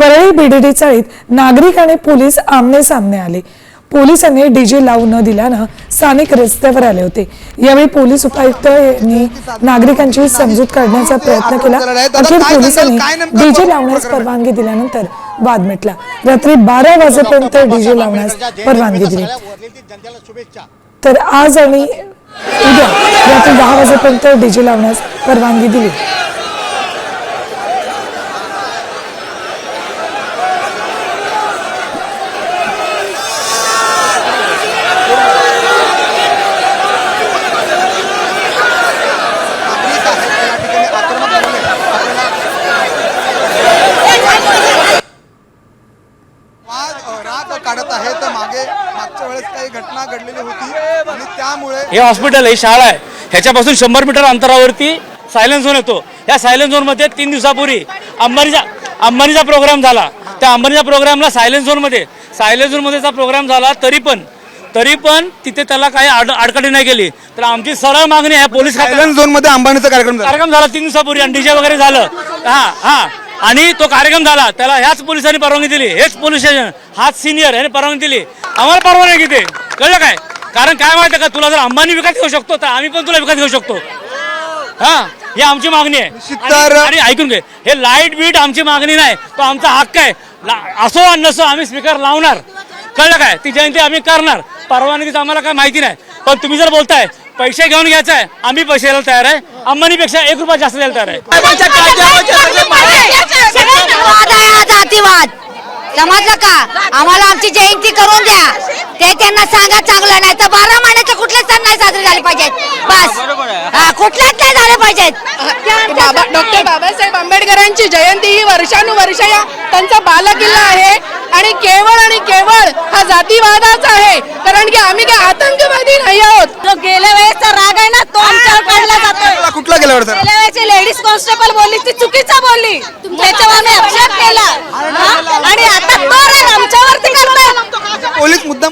Worli VDD चाळीत नागरिक आणि पोलीस आमने सामने आले। पोलिसांनी डीजे लावू न दिल्यानं स्थानिक रस्त्यावर आले होते। यावेळी पोलीस उपायुक्त यांनी नागरिकांची समजूत काढण्याचा प्रयत्न केला। अखेर पोलिसांनी डीजे लावण्यास परवानगी दिल्यानंतर वाद मिटला। रात्री 12 वाजेपर्यंत डीजे लावण्यास परवानगी दिली, तर आज आणि उद्या रात्री 10 वाजेपर्यंत डीजे लावण्यास परवानगी दिली। काढत आहे तर मागच्या वेळेस काही घटना घडलेली होती आणि त्यामुळे हे हॉस्पिटल आहे, शाळा आहे, ह्याच्यापासून 100 मीटर अंतरावरती सायलेन्स झोन येतो। या सायलेन्स झोन मध्ये 3 दिवसापूर्वी अंबानीचा प्रोग्राम झाला। त्या अंबानीच्या प्रोग्रामला सायलेन्स झोन मध्येचा प्रोग्राम झाला, तरी पण तिथे त्याला काही अडचणी नाही केली। तर आमची सरळ मागणी आहे, पोलीस सायलेन्स झोन मध्ये अंबानीचा कार्यक्रम झाला 3 दिवसापूर्वी आणि डीजे वगैरे झालं। आणि तो कार्यक्रम झाला, त्याला ह्याच पोलिसांनी परवानगी दिली, हेच पोलीस स्टेशन, हाच सिनियर याने परवानगी दिली, आम्हाला परवानगी किती कळलं काय? कारण काय माहिती का, तुला जर अंबानी विकत घेऊ शकतो तर आम्ही पण तुला विकत घेऊ शकतो। ही आमची मागणी आहे। आणि ऐकून घे, हे लाईट बीट आमची मागणी नाही, तो आमचा हक्क आहे। असो नसो आम्ही स्पीकर लावणार, कळलं काय? ती जयंती आम्ही करणार, परवानगीच आम्हाला काय माहिती नाही। पण तुम्ही जर बोलताय पैसे घेऊन घ्यायचं आहे, आम्ही पैसे द्यायला तयार आहे, अंबानीपेक्षा 1 रुपया जास्त द्यायला तयार आहे। जातीवाद समजलं का? आम्हाला आमची जयंती करून द्या, ते त्यांना सांगा चांगलं, नाही तर 12 महिन्याचे कुठलेच सण नाही साजरे झाले पाहिजेत, बस कुठलेच नाही झाले पाहिजेत। डॉक्टर बाबासाहेब आंबेडकरांची जयंती ही वर्षानुवर्ष त्यांचा बालकिल्ला आहे आणि केवळ हा जातीवादाच आहे, कारण की आम्ही काय आतंकवादी नाही आहोत। जो गेल्या वेळेचा राग आहे ना, तो आमच्यावर काढला जातोय। कुठला गेल्या वेळेची लेडीज कॉन्स्टेबल बोलली ती चुकीचं बोलली, त्याच्यावर आम्ही आक्षेप केला आणि आता तो राग आमच्यावरती करताय। पोलीस मुद्दाम